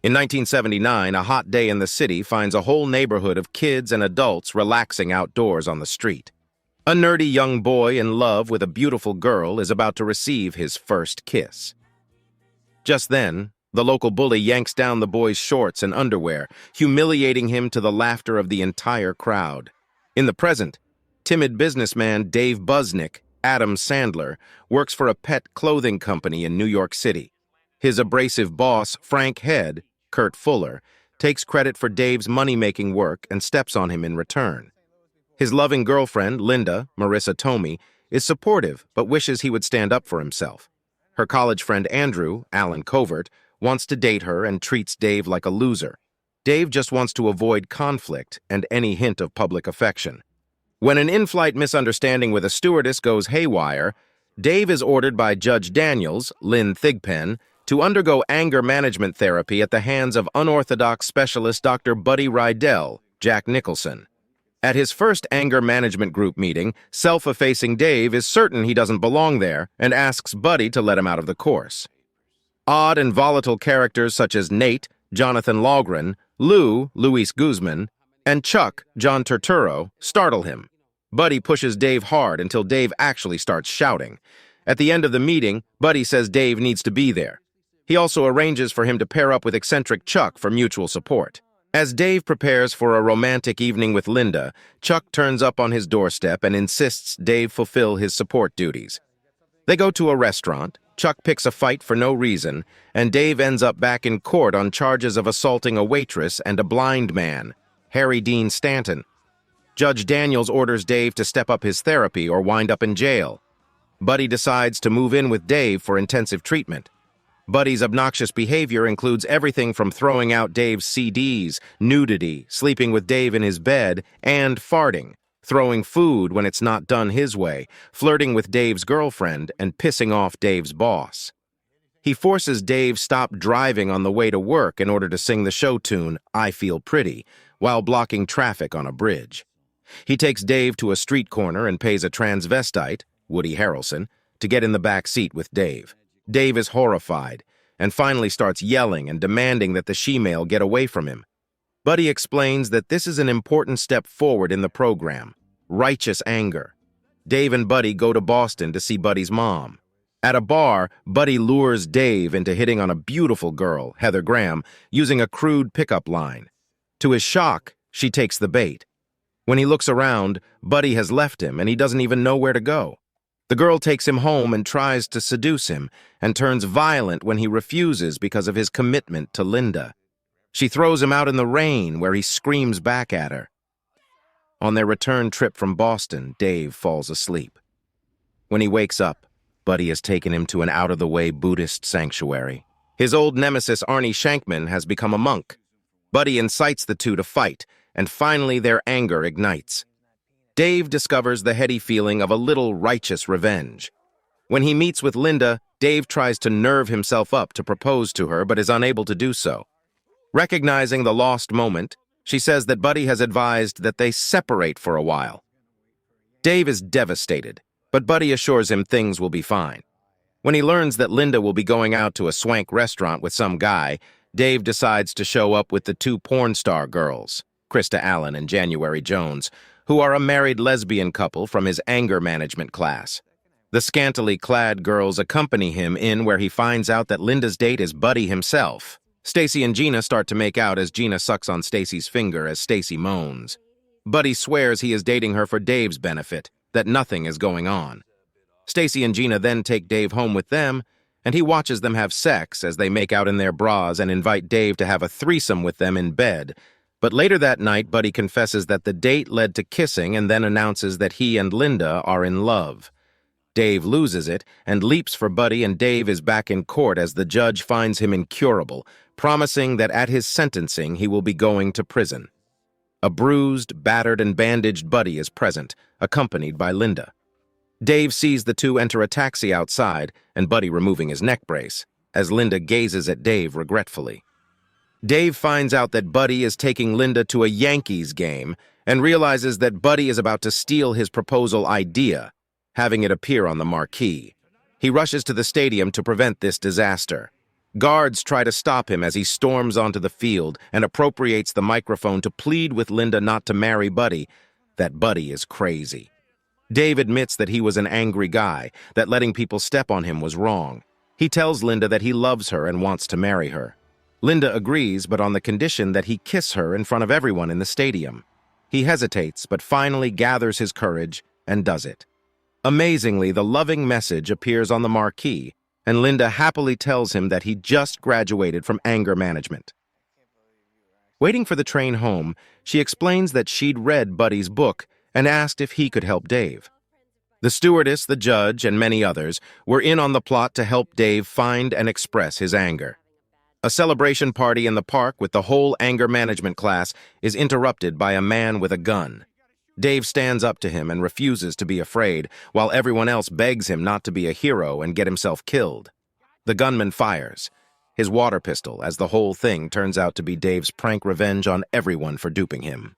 In 1979, a hot day in the city finds a whole neighborhood of kids and adults relaxing outdoors on the street. A nerdy young boy in love with a beautiful girl is about to receive his first kiss. Just then, the local bully yanks down the boy's shorts and underwear, humiliating him to the laughter of the entire crowd. In the present, timid businessman Dave Busnick, Adam Sandler, works for a pet clothing company in New York City. His abrasive boss, Frank Head, Kurt Fuller, takes credit for Dave's money-making work and steps on him in return. His loving girlfriend, Linda, Marissa Tomei, is supportive but wishes he would stand up for himself. Her college friend Andrew, Alan Covert, wants to date her and treats Dave like a loser. Dave just wants to avoid conflict and any hint of public affection. When an in-flight misunderstanding with a stewardess goes haywire, Dave is ordered by Judge Daniels, Lynn Thigpen, to undergo anger management therapy at the hands of unorthodox specialist Dr. Buddy Rydell, Jack Nicholson. At his first anger management group meeting, self-effacing Dave is certain he doesn't belong there and asks Buddy to let him out of the course. Odd and volatile characters such as Nate, Jonathan Lalgren, Lou, Luis Guzman, and Chuck, John Turturro, startle him. Buddy pushes Dave hard until Dave actually starts shouting. At the end of the meeting, Buddy says Dave needs to be there. He also arranges for him to pair up with eccentric Chuck for mutual support. As Dave prepares for a romantic evening with Linda, Chuck turns up on his doorstep and insists Dave fulfill his support duties. They go to a restaurant, Chuck picks a fight for no reason, and Dave ends up back in court on charges of assaulting a waitress and a blind man, Harry Dean Stanton. Judge Daniels orders Dave to step up his therapy or wind up in jail. Buddy decides to move in with Dave for intensive treatment. Buddy's obnoxious behavior includes everything from throwing out Dave's CDs, nudity, sleeping with Dave in his bed, and farting, throwing food when it's not done his way, flirting with Dave's girlfriend, and pissing off Dave's boss. He forces Dave stop driving on the way to work in order to sing the show tune, I Feel Pretty, while blocking traffic on a bridge. He takes Dave to a street corner and pays a transvestite, Woody Harrelson, to get in the back seat with Dave. Dave is horrified, and finally starts yelling and demanding that the she-male get away from him. Buddy explains that this is an important step forward in the program, righteous anger. Dave and Buddy go to Boston to see Buddy's mom. At a bar, Buddy lures Dave into hitting on a beautiful girl, Heather Graham, using a crude pickup line. To his shock, she takes the bait. When he looks around, Buddy has left him and he doesn't even know where to go. The girl takes him home and tries to seduce him, and turns violent when he refuses because of his commitment to Linda. She throws him out in the rain, where he screams back at her. On their return trip from Boston, Dave falls asleep. When he wakes up, Buddy has taken him to an out-of-the-way Buddhist sanctuary. His old nemesis Arnie Shankman has become a monk. Buddy incites the two to fight, and finally their anger ignites. Dave discovers the heady feeling of a little righteous revenge. When he meets with Linda, Dave tries to nerve himself up to propose to her but is unable to do so. Recognizing the lost moment, she says that Buddy has advised that they separate for a while. Dave is devastated, but Buddy assures him things will be fine. When he learns that Linda will be going out to a swank restaurant with some guy, Dave decides to show up with the two porn star girls, Krista Allen and January Jones, who are a married lesbian couple from his anger management class. The scantily clad girls accompany him in where he finds out that Linda's date is Buddy himself. Stacy and Gina start to make out as Gina sucks on Stacy's finger as Stacy moans. Buddy swears he is dating her for Dave's benefit, that nothing is going on. Stacy and Gina then take Dave home with them, and he watches them have sex as they make out in their bras and invite Dave to have a threesome with them in bed. But later that night, Buddy confesses that the date led to kissing and then announces that he and Linda are in love. Dave loses it and leaps for Buddy, and Dave is back in court as the judge finds him incurable, promising that at his sentencing he will be going to prison. A bruised, battered, and bandaged Buddy is present, accompanied by Linda. Dave sees the two enter a taxi outside and Buddy removing his neck brace, as Linda gazes at Dave regretfully. Dave finds out that Buddy is taking Linda to a Yankees game and realizes that Buddy is about to steal his proposal idea, having it appear on the marquee. He rushes to the stadium to prevent this disaster. Guards try to stop him as he storms onto the field and appropriates the microphone to plead with Linda not to marry Buddy, that Buddy is crazy. Dave admits that he was an angry guy, that letting people step on him was wrong. He tells Linda that he loves her and wants to marry her. Linda agrees, but on the condition that he kiss her in front of everyone in the stadium. He hesitates, but finally gathers his courage and does it. Amazingly, the loving message appears on the marquee, and Linda happily tells him that he just graduated from anger management. Waiting for the train home, she explains that she'd read Buddy's book and asked if he could help Dave. The stewardess, the judge, and many others were in on the plot to help Dave find and express his anger. A celebration party in the park with the whole anger management class is interrupted by a man with a gun. Dave stands up to him and refuses to be afraid, while everyone else begs him not to be a hero and get himself killed. The gunman fires his water pistol, as the whole thing turns out to be Dave's prank revenge on everyone for duping him.